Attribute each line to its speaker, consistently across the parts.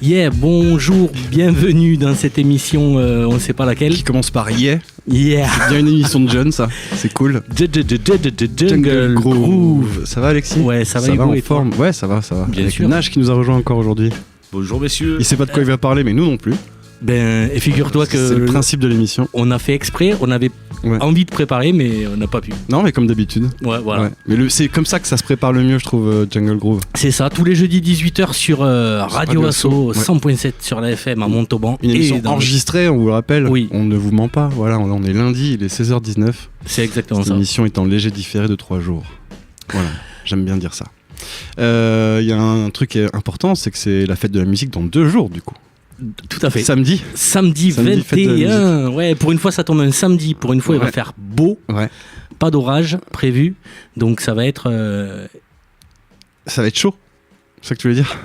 Speaker 1: Yeah, bonjour, bienvenue dans cette émission, on ne sait pas laquelle.
Speaker 2: Qui commence par Yeah.
Speaker 1: Yeah.
Speaker 2: C'est bien une émission de jeunes, ça. C'est cool.
Speaker 1: Jungle Groove.
Speaker 2: Ça va, Alexis?
Speaker 1: Ouais, ça va
Speaker 2: en
Speaker 1: et
Speaker 2: forme.
Speaker 1: toi?
Speaker 2: Ouais, ça va.
Speaker 1: Bien
Speaker 2: Avec
Speaker 1: sûr.
Speaker 2: Nash qui nous a rejoint encore aujourd'hui.
Speaker 3: Bonjour messieurs.
Speaker 2: Il sait pas de quoi il va parler, mais nous non plus.
Speaker 1: Et figure-toi que
Speaker 2: c'est le principe de l'émission.
Speaker 1: on a fait exprès, on avait envie de préparer, mais on n'a pas pu.
Speaker 2: Non, mais comme d'habitude.
Speaker 1: Ouais, voilà.
Speaker 2: Ouais. Mais c'est comme ça que ça se prépare le mieux, je trouve, Jungle Groove.
Speaker 1: C'est ça, tous les jeudis 18h sur Radio Asso,
Speaker 2: Ouais.
Speaker 1: 100.7 sur la FM à Montauban.
Speaker 2: Une émission
Speaker 1: dans le-
Speaker 2: enregistrée, on vous le rappelle.
Speaker 1: Oui.
Speaker 2: On ne vous ment pas. Voilà, on est lundi, il est 16h19.
Speaker 1: C'est exactement
Speaker 2: Cette
Speaker 1: ça.
Speaker 2: émission est en léger différé de 3 jours. Voilà, j'aime bien dire ça. Il y a un truc important, c'est que c'est la fête de la musique dans 2 jours, du coup.
Speaker 1: Tout à fait.
Speaker 2: Samedi.
Speaker 1: Samedi
Speaker 2: fête de la
Speaker 1: 21. Ouais, pour une fois ça tombe un samedi. Pour une fois il va
Speaker 2: Ouais.
Speaker 1: faire beau.
Speaker 2: Ouais.
Speaker 1: Pas d'orage prévu. Donc ça va être.
Speaker 2: Ça va être chaud. C'est ça que tu voulais dire?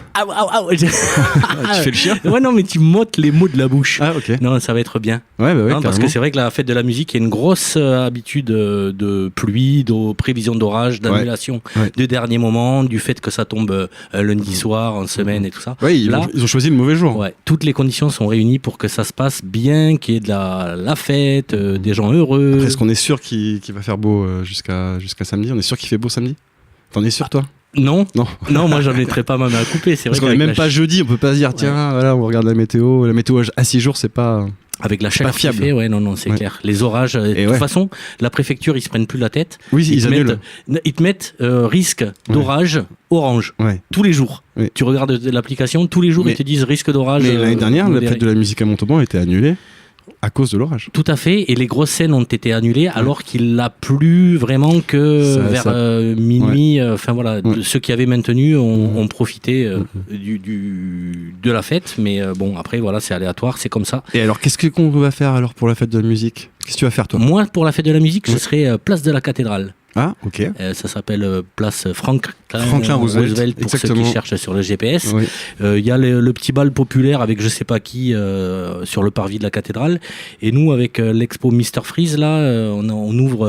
Speaker 1: Tu
Speaker 2: Tu fais le chien?
Speaker 1: Ouais, non, mais tu m'ôtes les mots de la bouche.
Speaker 2: Ah, ok.
Speaker 1: Non, ça va être bien.
Speaker 2: Ouais, bah ouais,
Speaker 1: Non, parce que
Speaker 2: carrément.
Speaker 1: c'est vrai que la fête de la musique, il y a une grosse habitude de pluie, de prévision d'orage, d'annulation
Speaker 2: Ouais.
Speaker 1: de dernier moment, du fait que ça tombe lundi soir, en semaine et tout ça.
Speaker 2: Ouais, ils
Speaker 1: Là-
Speaker 2: ont choisi le mauvais jour.
Speaker 1: Ouais, toutes les conditions sont réunies pour que ça se passe bien, qu'il y ait de la fête, des gens heureux.
Speaker 2: Après, est-ce qu'on est sûr qu'il va faire beau jusqu'à samedi? On est sûr qu'il fait beau samedi? T'en es sûr, toi?
Speaker 1: Non,
Speaker 2: Non.
Speaker 1: non, moi j'en mettrai pas ma main à couper. C'est vrai
Speaker 2: Parce qu'on est
Speaker 1: qu'avec
Speaker 2: même
Speaker 1: la
Speaker 2: pas jeudi, on peut pas se dire, tiens, voilà, on regarde la météo. La météo à 6 jours, c'est pas.
Speaker 1: avec la chaleur
Speaker 2: pas
Speaker 1: qu'il
Speaker 2: fiable.
Speaker 1: fait, ouais, non, c'est
Speaker 2: Ouais.
Speaker 1: clair. Les orages, de
Speaker 2: Et
Speaker 1: toute
Speaker 2: ouais.
Speaker 1: façon, la préfecture, ils se prennent plus la tête.
Speaker 2: Oui, ils
Speaker 1: te
Speaker 2: annulent.
Speaker 1: ils te mettent risque d'orage orange
Speaker 2: Ouais.
Speaker 1: tous les jours.
Speaker 2: Oui.
Speaker 1: Tu regardes l'application, tous les jours,
Speaker 2: Mais-
Speaker 1: ils te disent risque d'orage.
Speaker 2: Mais l'année dernière, la
Speaker 1: modéré.
Speaker 2: fête de la musique à Montauban a été annulée à cause de l'orage.
Speaker 1: Tout à fait, et les grosses scènes ont été annulées alors qu'il n'a plu vraiment que
Speaker 2: Ça-
Speaker 1: vers
Speaker 2: ça-
Speaker 1: minuit. Enfin voilà,
Speaker 2: Ouais.
Speaker 1: ceux qui avaient maintenu ont
Speaker 2: Mhm.
Speaker 1: profité
Speaker 2: Mhm.
Speaker 1: de la fête, mais bon, après voilà, c'est aléatoire, c'est comme ça.
Speaker 2: Et alors, qu'est-ce qu'on va faire alors pour la fête de la musique? Qu'est-ce que tu vas faire, toi?
Speaker 1: Moi, pour la fête de la musique, je
Speaker 2: Ouais.
Speaker 1: serai place de la cathédrale.
Speaker 2: Ah, ok.
Speaker 1: Ça s'appelle place
Speaker 2: Franklin Roosevelt,
Speaker 1: pour ceux
Speaker 2: exactement.
Speaker 1: qui cherchent sur le GPS.
Speaker 2: Oui.
Speaker 1: Il y a le petit bal populaire avec je sais pas qui sur le parvis de la cathédrale. Et nous, avec l'expo Mr Freeze, là, on ouvre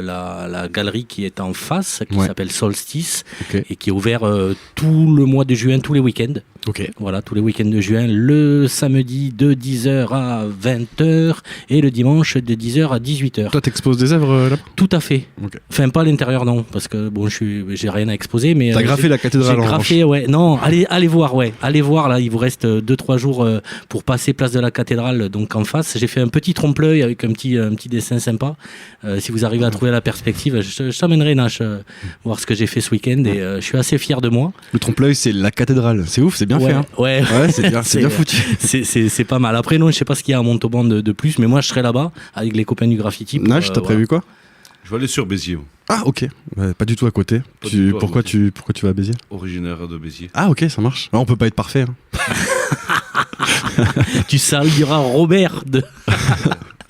Speaker 1: la galerie qui est en face, qui
Speaker 2: Ouais.
Speaker 1: s'appelle Solstice,
Speaker 2: Ok.
Speaker 1: et qui est ouvert tout le mois de juin, tous les week-ends.
Speaker 2: Ok.
Speaker 1: Voilà, tous les week-ends de juin, le samedi de 10h à 20h et le dimanche de 10h à 18h.
Speaker 2: Toi, t'exposes des œuvres là-bas?
Speaker 1: Tout à fait.
Speaker 2: Ok.
Speaker 1: Enfin, pas à l'intérieur, non, parce que bon, j'ai rien à exposer, mais
Speaker 2: T'as graffé la cathédrale
Speaker 1: j'ai
Speaker 2: en
Speaker 1: graffé, ouais. Non, allez voir, ouais. Allez voir, là, il vous reste 2-3 jours pour passer place de la cathédrale, donc en face. J'ai fait un petit trompe-l'œil avec un petit dessin sympa. Si vous arrivez à trouver la perspective, je t'emmènerai, Nash, voir ce que j'ai fait ce week-end, et je suis assez fier de moi.
Speaker 2: Le trompe-l'œil, c'est la cathédrale. C'est ouf, c'est bien
Speaker 1: ouais,
Speaker 2: fait. Hein.
Speaker 1: ouais.
Speaker 2: Ouais, c'est bien, c'est bien foutu.
Speaker 1: C'est pas mal. Après, non, je sais pas ce qu'il y a à Montauban de plus, mais moi, je serai là-bas avec les copains du graffiti. pour,
Speaker 2: Nash, t'as
Speaker 1: voilà.
Speaker 2: prévu quoi?
Speaker 3: Je vais aller sur Béziers, moi.
Speaker 2: Ah, ok. Ouais, pas du tout à côté.
Speaker 3: Pas du tout à
Speaker 2: Pourquoi,
Speaker 3: côté.
Speaker 2: pourquoi tu vas à Béziers?
Speaker 3: Originaire de Béziers.
Speaker 2: Ah, ok, ça marche. Ah, on peut pas être parfait. Hein.
Speaker 1: Tu saliras Robert de.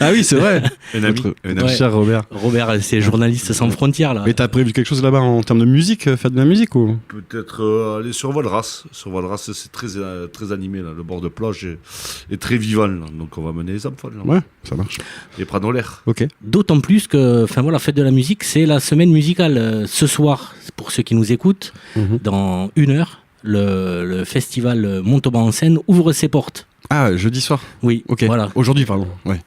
Speaker 2: Ah oui, c'est vrai.
Speaker 3: Un ami.
Speaker 2: Notre
Speaker 3: Un
Speaker 2: notre
Speaker 3: ami.
Speaker 2: cher Robert.
Speaker 1: Robert, c'est journaliste sans frontières, là.
Speaker 2: Mais t'as prévu quelque chose là-bas en termes de musique, faire de la musique ou?
Speaker 3: Peut-être aller sur Valras. Sur Valras, c'est très animé, là. Le bord de plage est très vivant, là. Donc on va mener les enfants, là.
Speaker 2: Ouais, ça marche.
Speaker 3: Et prendre l'air.
Speaker 2: Ok.
Speaker 1: D'autant plus que, enfin voilà, fête de la musique, c'est la semaine musicale. Ce soir, pour ceux qui nous écoutent,
Speaker 2: Mhm.
Speaker 1: dans 1 heure, le festival Montauban en scène ouvre ses portes.
Speaker 2: Ah, jeudi soir.
Speaker 1: Oui,
Speaker 2: Ok.
Speaker 1: voilà.
Speaker 2: Aujourd'hui, pardon. Ouais.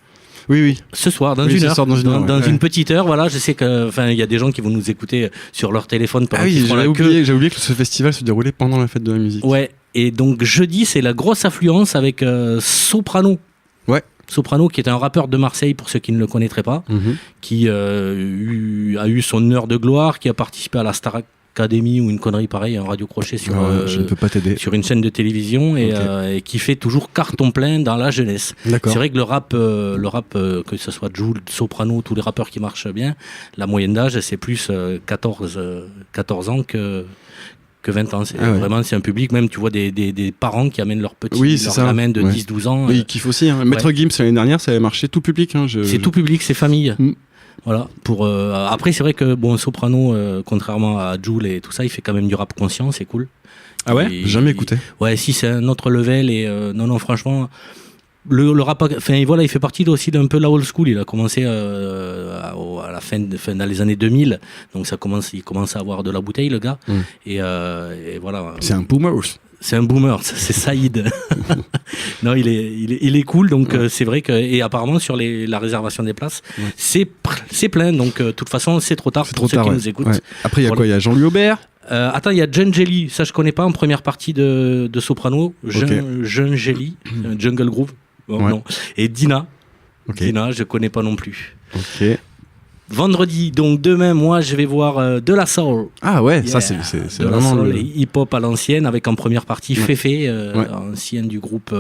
Speaker 2: Oui, oui.
Speaker 1: Ce soir, dans
Speaker 2: Oui,
Speaker 1: 1
Speaker 2: ce
Speaker 1: heure,
Speaker 2: soir, dans une heure, ouais.
Speaker 1: une petite heure, voilà. Je sais que, enfin, il y a des gens qui vont nous écouter sur leur téléphone pendant
Speaker 2: Ah
Speaker 1: qu'ils
Speaker 2: oui,
Speaker 1: font la
Speaker 2: j'avais
Speaker 1: queue.
Speaker 2: oublié que ce festival se déroulait pendant la fête de la musique.
Speaker 1: Ouais. Et donc jeudi, c'est la grosse affluence avec Soprano.
Speaker 2: Ouais.
Speaker 1: Soprano, qui est un rappeur de Marseille, pour ceux qui ne le connaîtraient pas,
Speaker 2: Mhm.
Speaker 1: qui a eu son heure de gloire, qui a participé à la Star Academy ou une connerie pareille, un radio crochet sur,
Speaker 2: Ah, je ne peux pas t'aider.
Speaker 1: sur une chaîne de télévision et,
Speaker 2: Ok.
Speaker 1: et qui fait toujours carton plein dans la jeunesse.
Speaker 2: D'accord.
Speaker 1: C'est vrai que le rap, que ce soit Jul, Soprano, tous les rappeurs qui marchent bien, la moyenne d'âge c'est plus 14 ans que 20 ans. C'est
Speaker 2: Ah ouais.
Speaker 1: vraiment, c'est un public, même tu vois des parents qui amènent leurs petits,
Speaker 2: Oui, c'est
Speaker 1: leurs
Speaker 2: ça.
Speaker 1: gamins de
Speaker 2: Ouais.
Speaker 1: 10-12 ans.
Speaker 2: Oui, il kiffe aussi. Hein. Maître Gims, l'année dernière, ça avait marché tout public. Hein.
Speaker 1: C'est tout public, c'est famille.
Speaker 2: Mm.
Speaker 1: Voilà. Après, c'est vrai que bon, Soprano, contrairement à Jul et tout ça, il fait quand même du rap conscient, c'est cool.
Speaker 2: Ah ouais?
Speaker 1: Et-
Speaker 2: Jamais écouté.
Speaker 1: Ouais, si, c'est un autre level. Et non, franchement, le rap, enfin voilà, il fait partie aussi d'un peu la old school. Il a commencé à la fin, dans les années 2000, donc il commence à avoir de la bouteille, le gars.
Speaker 2: Mm.
Speaker 1: Et voilà.
Speaker 2: C'est un boomer.
Speaker 1: C'est un boomer, c'est Saïd. Non, il est cool, donc c'est vrai que et apparemment sur la réservation des places, c'est plein, donc de toute façon c'est trop tard pour ceux qui nous écoutent.
Speaker 2: Ouais. Après il y a quoi ? Il y a Jean-Louis Aubert.
Speaker 1: Attends, il y a John Jelly, ça je connais pas en première partie de Soprano. John Jelly, Jungle Groove, non. Et Dina. Dina, je connais pas non plus.
Speaker 2: Ok.
Speaker 1: Vendredi, donc demain, moi je vais voir De La Soul.
Speaker 2: Ah ouais, ça c'est
Speaker 1: De La
Speaker 2: vraiment
Speaker 1: Soul, hip-hop à l'ancienne, avec en première partie Féfé, ancienne du groupe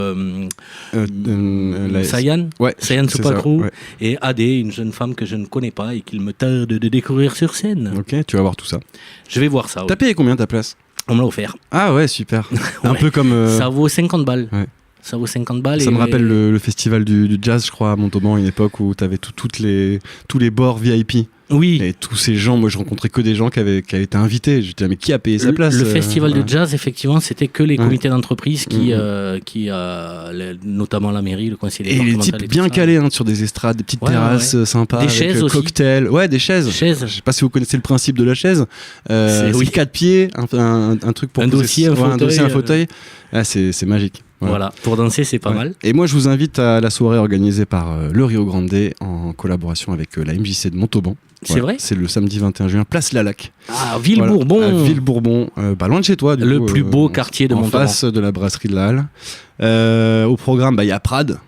Speaker 1: Sayan, Sayan Super Crew, et AD, une jeune femme que je ne connais pas et qu'il me tarde de découvrir sur scène.
Speaker 2: Ok, tu vas voir tout ça.
Speaker 1: Je vais voir ça.
Speaker 2: T'as payé combien ta place ?
Speaker 1: On me l'a offert.
Speaker 2: Ah ouais, super. Un peu comme...
Speaker 1: Ça vaut 50 balles.
Speaker 2: Ouais.
Speaker 1: Ça vaut 50 balles.
Speaker 2: Ça me rappelle le festival du jazz, je crois, à Montauban, à une époque où tu avais tous les bords VIP.
Speaker 1: Oui.
Speaker 2: Et tous ces gens, moi je rencontrais que des gens qui avaient été invités. Je disais, mais qui a payé sa place ?
Speaker 1: Le festival de jazz, effectivement, c'était que les comités d'entreprise qui, notamment la mairie, le conseil
Speaker 2: et
Speaker 1: départemental.
Speaker 2: les types bien calés sur des estrades, des petites terrasses sympas.
Speaker 1: Des
Speaker 2: avec
Speaker 1: chaises aussi.
Speaker 2: Cocktails. Ouais, des chaises. Je sais pas si vous connaissez le principe de la chaise. C'est 4 pieds, un truc pour
Speaker 1: un dossier, un
Speaker 2: fauteuil. Ah, c'est magique.
Speaker 1: Voilà, pour danser, c'est pas mal.
Speaker 2: Et moi, je vous invite à la soirée organisée par le Rio Grande en collaboration avec la MJC de Montauban.
Speaker 1: C'est vrai ?
Speaker 2: C'est le samedi 21 juin, place Lalac.
Speaker 1: Ah, Villebourbon.
Speaker 2: À Villebourbon, loin de chez toi. Du coup,
Speaker 1: plus beau quartier de Montauban.
Speaker 2: En face de la brasserie de la Halle. Au programme, il y a Prad.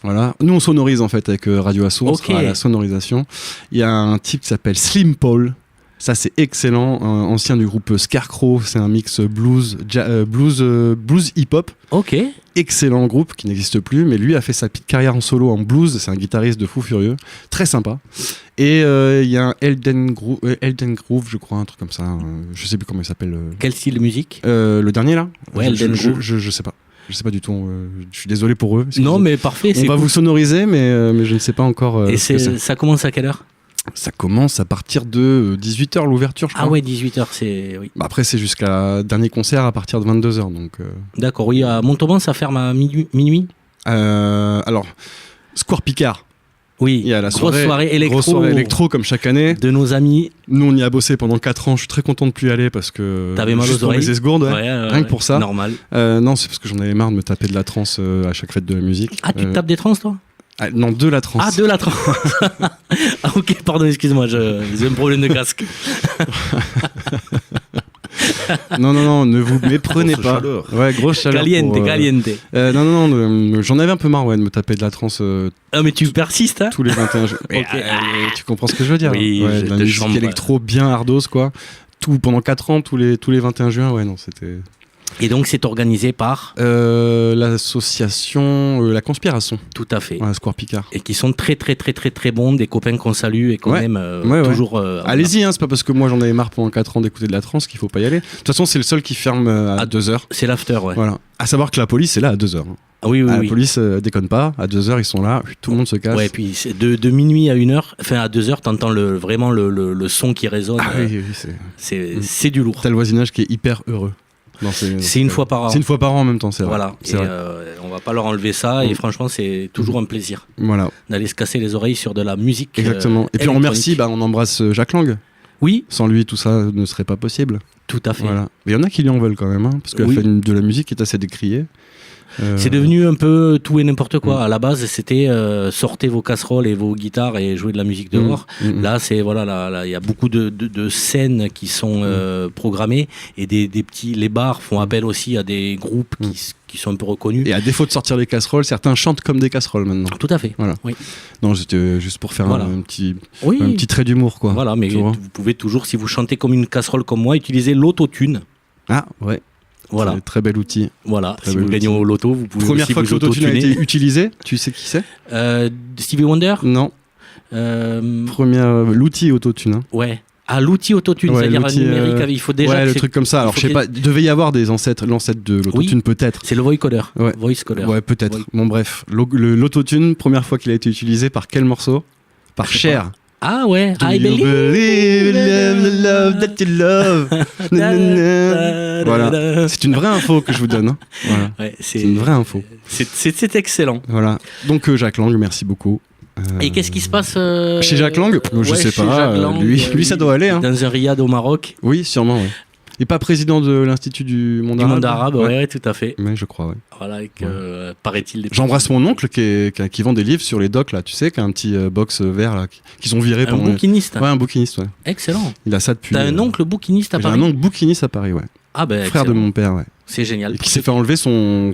Speaker 2: Voilà. Nous, on sonorise en fait avec Radio Asso. On sera à la sonorisation. Il y a un type qui s'appelle Slim Paul. Ça, c'est excellent. Ancien du groupe Scarecrow. C'est un mix blues hip-hop.
Speaker 1: Ok.
Speaker 2: Excellent groupe qui n'existe plus. Mais lui a fait sa petite carrière en solo en blues. C'est un guitariste de fou furieux. Très sympa. Et il y a un Elden Groove, je crois, un truc comme ça. Je sais plus comment il s'appelle.
Speaker 1: Quel style de musique ?
Speaker 2: Le dernier là ?
Speaker 1: Ouais, Elden Groove.
Speaker 2: Je sais pas. Je sais pas du tout. Je suis désolé pour eux.
Speaker 1: Non, mais parfait.
Speaker 2: On va vous sonoriser, mais je ne sais pas encore.
Speaker 1: Et ça commence à quelle heure ?
Speaker 2: Ça commence à partir de 18h l'ouverture, je crois.
Speaker 1: Ah ouais, 18h, c'est... Oui.
Speaker 2: Bah après, c'est jusqu'à dernier concert à partir de 22h. Donc,
Speaker 1: D'accord, oui. À Montauban, ça ferme à minuit.
Speaker 2: Alors, Square Picard.
Speaker 1: Oui,
Speaker 2: il y a la
Speaker 1: grosse soirée
Speaker 2: électro comme chaque année.
Speaker 1: De nos amis.
Speaker 2: Nous, on y a bossé pendant 4 ans. Je suis très content de plus y aller parce que...
Speaker 1: T'avais mal aux oreilles.
Speaker 2: Les esgourdes, rien que pour ça.
Speaker 1: Normal.
Speaker 2: Non, c'est parce que j'en avais marre de me taper de la trance à chaque fête de la musique.
Speaker 1: Ah, tu te tapes des trans, toi ?
Speaker 2: Non, de la trance.
Speaker 1: Ah, de la trance. Ah, ok, pardon, excuse-moi, j'ai un problème de casque.
Speaker 2: Non, ne vous méprenez pas.
Speaker 3: Chaleur.
Speaker 2: Ouais, grosse chaleur.
Speaker 1: Caliente.
Speaker 2: Non, j'en avais un peu marre de me taper de la trance.
Speaker 1: Ah, mais tu persistes, hein ?
Speaker 2: Tous les 21 jours.
Speaker 1: Okay.
Speaker 2: Tu comprends ce que je veux dire ?
Speaker 1: Oui,
Speaker 2: de la musique électro bien hardos, quoi. Pendant 4 ans, tous les 21 juin, ouais, non, c'était...
Speaker 1: Et donc c'est organisé par
Speaker 2: l'association La Conspiration.
Speaker 1: Tout à fait.
Speaker 2: Ouais, Square Picard.
Speaker 1: Et qui sont très très très très très très bons, des copains qu'on salue et qu'on aime toujours.
Speaker 2: Allez-y, c'est pas parce que moi j'en avais marre pendant 4 ans d'écouter de la trance qu'il faut pas y aller. De toute façon, c'est le seul qui ferme à 2h.
Speaker 1: C'est l'after, ouais.
Speaker 2: Voilà. À savoir que la police est là à 2h.
Speaker 1: Ah oui.
Speaker 2: La police déconne pas, à 2h ils sont là, tout le monde se casse.
Speaker 1: Ouais, puis de minuit à 1h, enfin à 2h, t'entends vraiment le son qui résonne.
Speaker 2: Ah oui,
Speaker 1: c'est du lourd.
Speaker 2: T'as le voisinage qui est hyper heureux.
Speaker 1: C'est une fois par an.
Speaker 2: C'est une fois par an en même temps, c'est vrai.
Speaker 1: Voilà.
Speaker 2: C'est vrai.
Speaker 1: On va pas leur enlever ça et franchement c'est toujours un plaisir.
Speaker 2: Voilà.
Speaker 1: D'aller se casser les oreilles sur de la musique.
Speaker 2: Exactement. Et puis on remercie, on embrasse Jacques Lang.
Speaker 1: Oui.
Speaker 2: Sans lui, tout ça ne serait pas possible.
Speaker 1: Tout à fait.
Speaker 2: Voilà. Mais il y en a qui lui en veulent quand même, parce qu'elle fait de la musique qui est assez décriée.
Speaker 1: C'est devenu un peu tout et n'importe quoi. À la base, c'était sortez vos casseroles et vos guitares et jouez de la musique dehors. Là, c'est il y a beaucoup de scènes qui sont programmées et des petits. Les bars font appel aussi à des groupes qui sont un peu reconnus.
Speaker 2: Et à défaut de sortir les casseroles, certains chantent comme des casseroles maintenant.
Speaker 1: Tout à fait.
Speaker 2: Voilà.
Speaker 1: Oui.
Speaker 2: Non, c'était juste pour faire un petit trait d'humour, quoi.
Speaker 1: Voilà, mais vous pouvez toujours, si vous chantez comme une casserole comme moi, utiliser l'autotune.
Speaker 2: Ah ouais.
Speaker 1: Voilà.
Speaker 2: C'est un très bel outil.
Speaker 1: Voilà, si vous gagnez au loto, vous pouvez
Speaker 2: Première
Speaker 1: aussi
Speaker 2: fois
Speaker 1: vous
Speaker 2: que l'autotune a été utilisé, tu sais qui c'est ?
Speaker 1: Stevie Wonder ?
Speaker 2: Non. L'outil autotune. Hein.
Speaker 1: Ouais. Ah, l'outil autotune, c'est-à-dire numérique, il faut déjà...
Speaker 2: Ouais, le truc comme ça. Alors, je sais pas, il devait y avoir l'ancêtre de l'autotune, peut-être.
Speaker 1: C'est le voicecoder.
Speaker 2: Ouais.
Speaker 1: Voicecoder. Ouais,
Speaker 2: peut-être. Bon, bref. L'autotune, première fois qu'il a été utilisé, par quel morceau ? Par Cher.
Speaker 1: Ah ouais,
Speaker 2: I believe in the love that you love. Voilà, c'est une vraie info que je vous donne. Hein. Voilà. Ouais, c'est une vraie info.
Speaker 1: C'est excellent.
Speaker 2: Voilà. Donc Jacques Lang, merci beaucoup.
Speaker 1: Et qu'est-ce qui se passe
Speaker 2: chez Jacques Lang ? Je sais pas.
Speaker 1: Lang,
Speaker 2: lui, ça doit aller. Hein.
Speaker 1: Dans un riad au Maroc.
Speaker 2: Oui, sûrement. Ouais. Il est pas président de l'Institut du Monde Arabe.
Speaker 1: Du Monde Arabe, ouais, tout à fait.
Speaker 2: Ouais, je crois, ouais.
Speaker 1: Voilà, avec, paraît-il...
Speaker 2: J'embrasse mon oncle qui vend des livres sur les docks, là, tu sais, qui a un petit box vert, là, qu'ils ont viré pendant...
Speaker 1: Un bouquiniste.
Speaker 2: Ouais, un bouquiniste, ouais.
Speaker 1: Excellent.
Speaker 2: Il a ça depuis...
Speaker 1: T'as un oncle bouquiniste à Paris?
Speaker 2: J'ai un oncle bouquiniste à Paris, ouais.
Speaker 1: Ah ben,
Speaker 2: frère de mon père, ouais.
Speaker 1: C'est génial.
Speaker 2: Et qui s'est fait enlever son...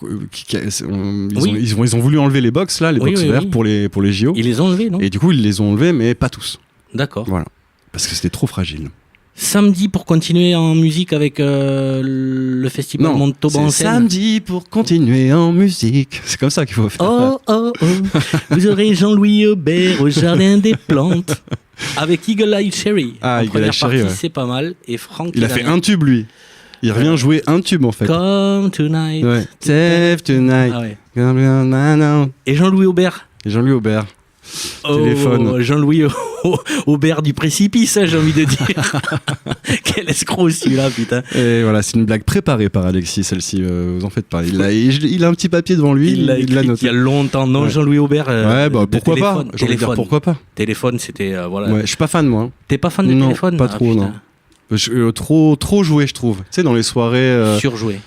Speaker 2: Ils ont voulu enlever les box, là, les box verts pour les JO.
Speaker 1: Ils les ont enlevés, non?
Speaker 2: Et du coup, ils les ont enlevés, mais pas tous.
Speaker 1: D'accord.
Speaker 2: Voilà. Parce que c'était trop fragile.
Speaker 1: Samedi pour continuer en musique avec le festival Montauban en scène.
Speaker 2: Samedi pour continuer en musique. C'est comme ça qu'il faut faire.
Speaker 1: Oh oh oh, vous aurez Jean-Louis Aubert au Jardin des Plantes avec Eagle Eye Cherry.
Speaker 2: Ah, Eagle Eye Cherry, ouais.
Speaker 1: C'est pas mal. Et Franck,
Speaker 2: il a fait un tube, lui. Il revient jouer un tube, en fait.
Speaker 1: Come Tonight.
Speaker 2: Ouais. Save Tonight.
Speaker 1: Ah ouais. Et Jean-Louis Aubert.
Speaker 2: Téléphone.
Speaker 1: Jean-Louis Aubert du précipice, j'ai envie de dire. Quel escroc celui-là, putain.
Speaker 2: Et voilà, c'est une blague préparée par Alexis, celle-ci, vous en faites pas. Il a un petit papier devant lui, il l'a noté.
Speaker 1: Il y a longtemps, non, ouais. Jean-Louis Aubert.
Speaker 2: Ouais, bah pourquoi pas. J'ai envie de dire pourquoi pas.
Speaker 1: Téléphone, c'était. Voilà.
Speaker 2: Ouais, je suis pas fan, moi.
Speaker 1: T'es pas fan de Téléphone?
Speaker 2: Pas trop, non. Trop joué, je trouve. Tu sais, dans les soirées.
Speaker 1: Surjoué.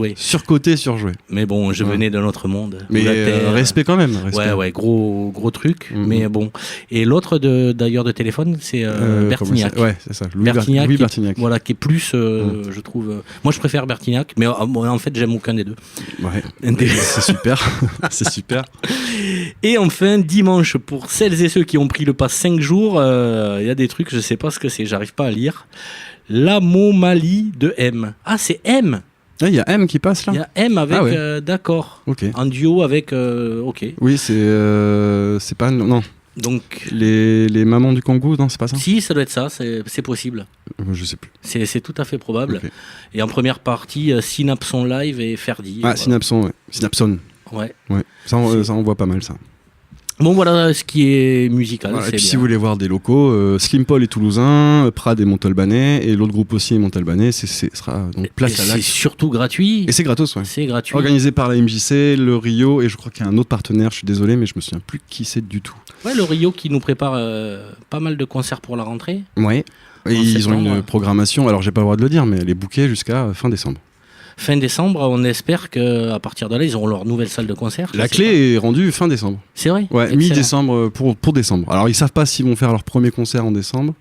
Speaker 1: Surcoté, surjoué. Mais bon, je venais d'un autre monde.
Speaker 2: Mais respect quand même.
Speaker 1: Ouais, gros truc. Mais bon. Et l'autre d'ailleurs de Téléphone, c'est Bertignac.
Speaker 2: Ouais, c'est ça. Louis Bertignac.
Speaker 1: Voilà, qui est plus, je trouve. Moi, je préfère Bertignac, mais en fait, j'aime aucun des deux.
Speaker 2: Ouais. C'est super. C'est super.
Speaker 1: Et enfin, dimanche, pour celles et ceux qui ont pris le pass 5 jours, il y a des trucs, je sais pas ce que c'est, j'arrive pas à lire. L'Amomalie de M. Ah, c'est M.
Speaker 2: Il y a M qui passe là.
Speaker 1: Il y a M avec, d'accord.
Speaker 2: Okay.
Speaker 1: En duo avec, ok.
Speaker 2: Oui, c'est pas, non.
Speaker 1: Donc
Speaker 2: les mamans du Kangoo, non, c'est pas ça? Si,
Speaker 1: ça doit être ça, c'est possible.
Speaker 2: Je sais plus.
Speaker 1: C'est tout à fait probable. Okay. Et en première partie, Synapson Live et Ferdi.
Speaker 2: Ah, voilà. Synapson, ouais. Synapson.
Speaker 1: Ouais.
Speaker 2: Ça on voit pas mal ça.
Speaker 1: Bon, voilà ce qui est musical.
Speaker 2: Voilà, et puis bien. Si vous voulez voir des locaux, Slim Paul est toulousain, Prad est montalbanais, et l'autre groupe aussi est montalbanais, sera donc place à Lac.
Speaker 1: C'est surtout gratuit.
Speaker 2: Et c'est gratos, ouais.
Speaker 1: C'est gratuit.
Speaker 2: Organisé par la MJC, le Rio, et je crois qu'il y a un autre partenaire, je suis désolé, mais je me souviens plus qui c'est du tout.
Speaker 1: Ouais, le Rio qui nous prépare pas mal de concerts pour la rentrée.
Speaker 2: Ouais. Et ils ont une programmation, alors j'ai pas le droit de le dire, mais elle est bookée jusqu'à fin décembre.
Speaker 1: Fin décembre, on espère qu'à partir de là, ils auront leur nouvelle salle de concert.
Speaker 2: La clé est rendue fin décembre.
Speaker 1: C'est vrai?
Speaker 2: Ouais, mi-décembre pour décembre. Alors, ils savent pas s'ils vont faire leur premier concert en décembre,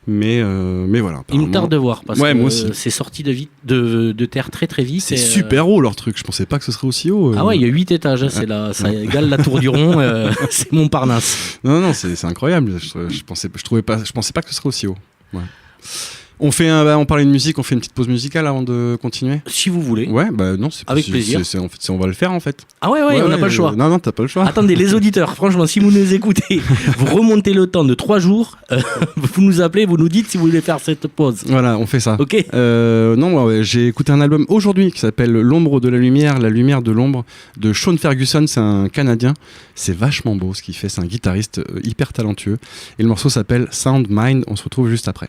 Speaker 2: mais voilà.
Speaker 1: Il me tarde de voir, parce que c'est sorti de terre très très vite.
Speaker 2: C'est super haut leur truc, je pensais pas que ce serait aussi haut.
Speaker 1: Ah ouais, il y a 8 étages, ça égale la tour du Rond, c'est Montparnasse.
Speaker 2: Non, c'est incroyable, je pensais pas que ce serait aussi haut. Ouais. On parlait de musique, on fait une petite pause musicale avant de continuer?
Speaker 1: Si vous voulez.
Speaker 2: Ouais, bah non, c'est
Speaker 1: avec plaisir.
Speaker 2: On va le faire en fait.
Speaker 1: Ah ouais, on n'a pas le choix.
Speaker 2: Non, t'as pas le choix.
Speaker 1: Attendez, les auditeurs, franchement, si vous nous écoutez, vous remontez le temps de 3 jours, vous nous appelez, vous nous dites si vous voulez faire cette pause.
Speaker 2: Voilà, on fait ça.
Speaker 1: Ok.
Speaker 2: J'ai écouté un album aujourd'hui qui s'appelle L'ombre de la lumière de l'ombre de Sean Ferguson, c'est un Canadien. C'est vachement beau ce qu'il fait, c'est un guitariste hyper talentueux. Et le morceau s'appelle Sound Mind, on se retrouve juste après.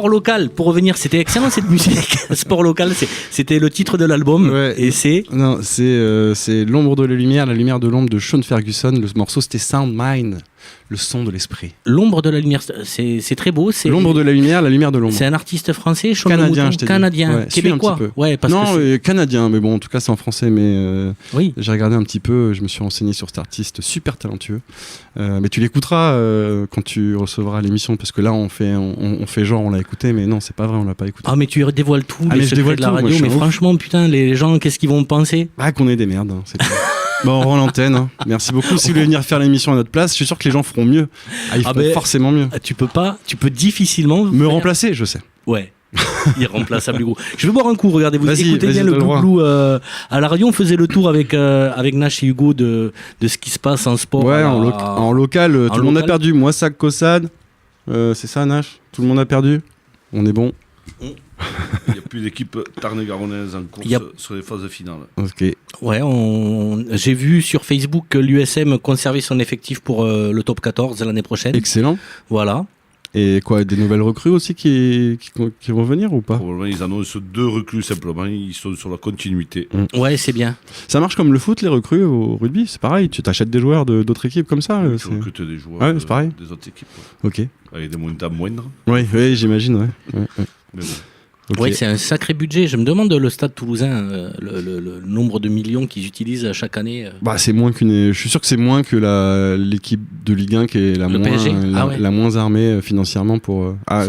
Speaker 1: Sport local, pour revenir, c'était excellent cette musique. Sport local, c'était le titre de l'album.
Speaker 2: Ouais.
Speaker 1: Et c'est.
Speaker 2: Non, c'est L'ombre de la lumière de l'ombre de Sean Ferguson. Le morceau, c'était Sound Mind, le son de l'esprit.
Speaker 1: L'ombre de la lumière, c'est très beau.
Speaker 2: L'ombre de la lumière de l'ombre.
Speaker 1: C'est un artiste français,
Speaker 2: canadien, je t'ai dit.
Speaker 1: Canadien,
Speaker 2: ouais,
Speaker 1: québécois.
Speaker 2: Un petit peu.
Speaker 1: Ouais, parce
Speaker 2: non,
Speaker 1: que
Speaker 2: canadien, mais bon, en tout cas, c'est en français. Mais
Speaker 1: oui.
Speaker 2: J'ai regardé un petit peu, je me suis renseigné sur cet artiste super talentueux. Mais tu l'écouteras quand tu recevras l'émission, parce que là, on fait genre, on l'a écouté, mais non, c'est pas vrai, on l'a pas écouté.
Speaker 1: Ah, mais tu dévoiles tout, les secrets de la radio. Mais franchement, putain, les gens, qu'est-ce qu'ils vont penser?
Speaker 2: Ah, qu'on est des merdes, hein, c'est tout. Bon, on rend l'antenne. Hein. Merci beaucoup. Si vous voulez venir faire l'émission à notre place, je suis sûr que les gens feront mieux. Ils feront forcément mieux.
Speaker 1: Tu peux difficilement
Speaker 2: me remplacer, je sais.
Speaker 1: Ouais. Irremplaçable Hugo. Je vais boire un coup, regardez, vous écoutez bien le Glouglou à la radio. On faisait le tour avec Nash et Hugo de ce qui se passe en sport.
Speaker 2: Ouais, en local, tout le monde a perdu. Moi, Sac Cossade, c'est ça Nash? Tout le monde a perdu. On est bon.
Speaker 3: Il n'y a plus d'équipe tarn-et-garonnaise en course sur les phases finales.
Speaker 2: Ok.
Speaker 1: Ouais, j'ai vu sur Facebook que l'USM conservait son effectif pour le top 14 l'année prochaine.
Speaker 2: Excellent.
Speaker 1: Voilà.
Speaker 2: Et quoi, des nouvelles recrues aussi qui vont venir ou pas?
Speaker 3: Probablement, ils annoncent 2 recrues simplement, ils sont sur la continuité.
Speaker 1: Ouais, c'est bien.
Speaker 2: Ça marche comme le foot, les recrues au rugby, c'est pareil, tu t'achètes des joueurs d'autres équipes comme ça?
Speaker 3: Tu recrutes des joueurs
Speaker 2: c'est pareil.
Speaker 3: Des autres équipes.
Speaker 2: Ok.
Speaker 3: Avec des montants moindres.
Speaker 2: Oui, j'imagine, ouais.
Speaker 3: Mais bon.
Speaker 2: Okay.
Speaker 1: Oui, c'est un sacré budget. Je me demande le Stade Toulousain, le nombre de millions qu'ils utilisent chaque année.
Speaker 2: Bah, c'est moins je suis sûr que c'est moins que l'équipe de Ligue 1 qui est la moins armée financièrement pour.
Speaker 1: En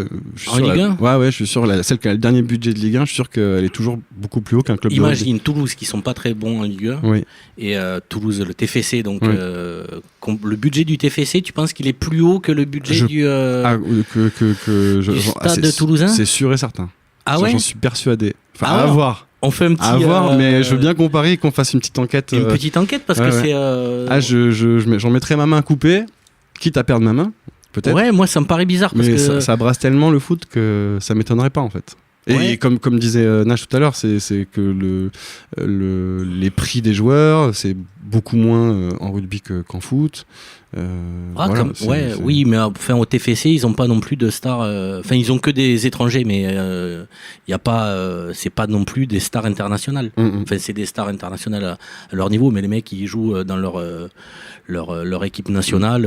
Speaker 1: Ligue 1
Speaker 2: Ouais, je suis sûr. Celle qui a le dernier budget de Ligue 1, je suis sûr qu'elle est toujours beaucoup plus haut qu'un club.
Speaker 1: Imagine Toulouse qui sont pas très bons en Ligue 1.
Speaker 2: Oui.
Speaker 1: Et Toulouse, le TFC, donc le budget du TFC, tu penses qu'il est plus haut que le budget du Stade Toulousain?
Speaker 2: C'est sûr et certain.
Speaker 1: Ah ouais?
Speaker 2: J'en suis persuadé. Enfin, à voir.
Speaker 1: On fait un petit.
Speaker 2: À voir, mais je veux bien comparer et qu'on fasse une petite enquête.
Speaker 1: Une petite enquête parce que c'est.
Speaker 2: J'en mettrais ma main coupée, quitte à perdre ma main, peut-être.
Speaker 1: Ouais, moi ça me paraît bizarre parce que
Speaker 2: ça brasse tellement le foot que ça m'étonnerait pas en fait. Et comme disait Nash tout à l'heure, c'est que les prix des joueurs, c'est beaucoup moins en rugby qu'en foot.
Speaker 1: Oui, mais enfin au TFC, ils n'ont pas non plus de stars. Enfin, ils ont que des étrangers, mais y a pas. C'est pas non plus des stars internationales. Enfin, c'est des stars internationales à leur niveau, mais les mecs ils jouent dans leur équipe nationale,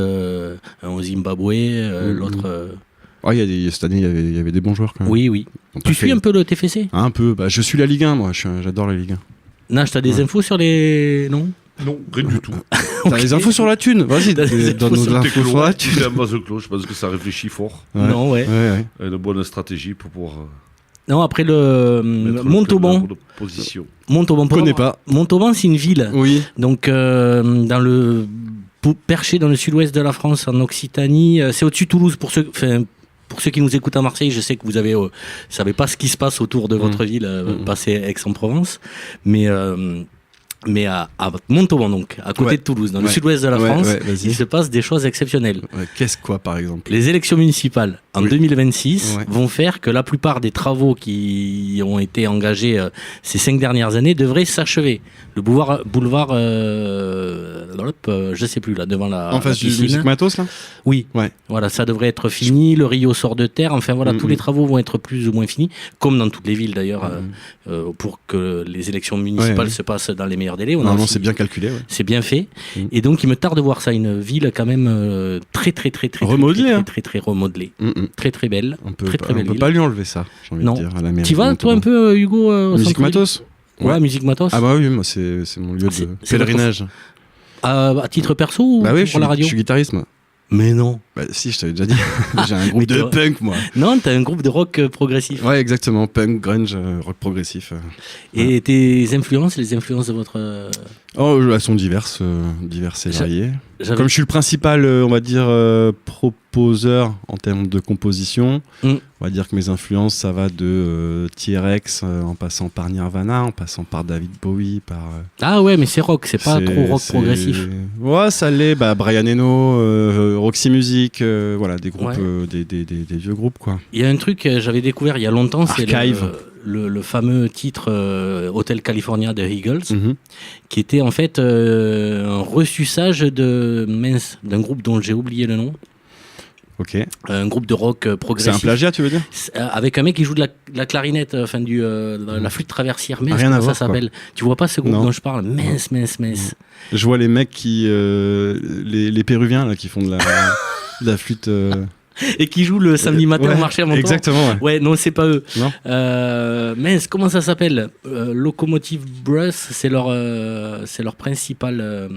Speaker 1: un au Zimbabwe, l'autre.
Speaker 2: Cette année, il y avait des bons joueurs quand même.
Speaker 1: Oui. Tu suis un peu le TFC?
Speaker 2: Un peu. Bah, je suis la Ligue 1, moi. J'adore la Ligue 1.
Speaker 1: Nash, t'as des infos sur les. Non,
Speaker 3: rien du tout.
Speaker 2: T'as les infos sur la thune? Vas-y, donne-nous l'info sur la thune.
Speaker 3: C'est un base clos, je pense que ça réfléchit fort.
Speaker 1: Non, ouais.
Speaker 3: Une bonne stratégie pour pouvoir.
Speaker 1: Non, après le Montauban.
Speaker 2: Montauban, je connais pas.
Speaker 1: Montauban, c'est une ville.
Speaker 2: Oui.
Speaker 1: Donc, perché dans le sud-ouest de la France, en Occitanie. C'est au-dessus de Toulouse pour ceux qui nous écoutent à Marseille. Je sais que vous savez pas ce qui se passe autour de votre ville, passé Aix-en-Provence, mais à Montauban, donc à côté de Toulouse, dans le sud-ouest de la France, il se passe des choses exceptionnelles.
Speaker 2: Qu'est-ce quoi, par exemple?
Speaker 1: Les élections municipales en 2026 vont faire que la plupart des travaux qui ont été engagés ces 5 dernières années devraient s'achever. Le boulevard je sais plus, là, devant la
Speaker 2: en face du Musique Matos, là?
Speaker 1: Oui.
Speaker 2: Ouais.
Speaker 1: Voilà, ça devrait être fini. Le Rio sort de terre. Enfin, voilà, tous les travaux vont être plus ou moins finis, comme dans toutes les villes, d'ailleurs, pour que les élections municipales se passent dans les meilleurs délais.
Speaker 2: Non, c'est bien calculé.
Speaker 1: C'est bien fait. Et donc, il me tarde de voir ça. Une ville, quand même, très
Speaker 2: remodelée.
Speaker 1: Très remodelée. Très, très belle.
Speaker 2: On peut pas lui enlever ça, j'ai envie de dire, à la mairie.
Speaker 1: Tu vas, toi, un peu, Hugo, au
Speaker 2: Musique Matos?
Speaker 1: Ouais, Musique Matos.
Speaker 2: Ah bah oui, moi, c'est mon lieu de pèlerinage.
Speaker 1: À titre perso ou pour la radio?
Speaker 2: Je suis guitariste, moi.
Speaker 1: Mais non.
Speaker 2: Bah si, je t'avais déjà dit. J'ai un groupe de punk, moi.
Speaker 1: Non, t'as un groupe de rock progressif.
Speaker 2: Ouais, exactement. Punk, grunge, rock progressif.
Speaker 1: Et tes influences, les influences de votre...
Speaker 2: elles sont diverses et variées. Comme je suis le principal, on va dire, proposeur en termes de composition, on va dire que mes influences, ça va de T-Rex, en passant par Nirvana, en passant par David Bowie, par...
Speaker 1: Ah ouais, mais c'est rock, c'est pas trop rock progressif.
Speaker 2: Ouais, ça l'est. Brian Eno, Roxy Music, voilà, des groupes, des vieux groupes, quoi. Il
Speaker 1: y a un truc que j'avais découvert il y a longtemps, c'est
Speaker 2: Archive.
Speaker 1: Le fameux titre Hotel California de Eagles, qui était en fait un ressuçage d'un groupe dont j'ai oublié le nom.
Speaker 2: Ok.
Speaker 1: Un groupe de rock
Speaker 2: C'est
Speaker 1: progressif.
Speaker 2: un plagiat, tu veux dire?
Speaker 1: Avec un mec qui joue de la clarinette, enfin la flûte traversière. Mince,
Speaker 2: Rien à
Speaker 1: comment
Speaker 2: voir,
Speaker 1: ça s'appelle? Tu vois pas ce groupe
Speaker 2: Non.
Speaker 1: dont je parle? Mince.
Speaker 2: Je vois les mecs qui. Les Péruviens, là, qui font de la flûte.
Speaker 1: Et qui joue le samedi matin au marché à Montour.
Speaker 2: Exactement, ouais.
Speaker 1: Ouais, non, c'est pas eux.
Speaker 2: Non.
Speaker 1: Mince, comment ça s'appelle? Locomotive Brass, c'est leur principal.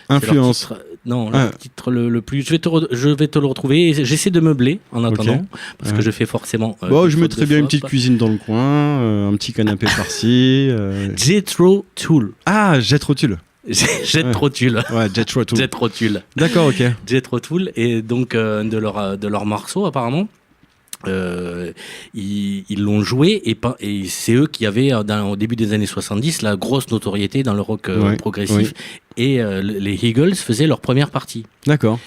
Speaker 2: Influence.
Speaker 1: C'est leur titre, non, le titre le plus. Je vais te le retrouver. J'essaie de meubler en attendant, parce que je fais forcément.
Speaker 2: Bon, je mettrais bien une petite cuisine dans le coin, un petit canapé par-ci.
Speaker 1: Jethro Tull.
Speaker 2: Ah, Jethro Tull.
Speaker 1: Jethro Tull.
Speaker 2: Ouais, Jethro Tull.
Speaker 1: Jethro Tull.
Speaker 2: D'accord, ok.
Speaker 1: Jethro Tull, et donc de leurs morceaux apparemment. Ils l'ont joué et c'est eux qui avaient au début des années 70 la grosse notoriété dans le rock progressif, et les Eagles faisaient leur première partie.
Speaker 2: D'accord.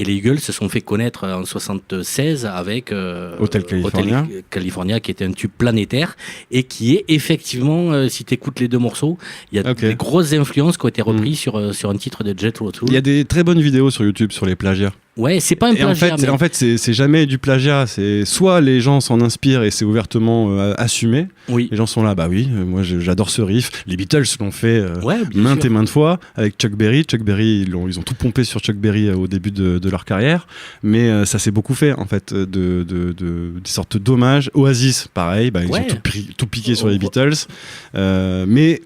Speaker 1: Et les Eagles se sont fait connaître en 76 avec
Speaker 2: Hotel California.
Speaker 1: Hotel California, qui était un tube planétaire et qui est effectivement, si tu écoutes les deux morceaux, il y a des grosses influences qui ont été reprises sur un titre de Jethro Tull.
Speaker 2: Il y a des très bonnes vidéos sur YouTube sur les plagiats.
Speaker 1: Ouais, c'est pas un plagiat.
Speaker 2: En fait, c'est jamais du plagiat. C'est soit les gens s'en inspirent et c'est ouvertement assumé.
Speaker 1: Oui.
Speaker 2: Les gens sont là, bah oui, moi j'adore ce riff. Les Beatles l'ont fait maintes et maintes fois avec Chuck Berry. Chuck Berry, ils ont tout pompé sur Chuck Berry au début de leur carrière, mais ça s'est beaucoup fait en fait, des sortes d'hommages. Oasis, pareil, ils ont tout piqué sur les Beatles, mais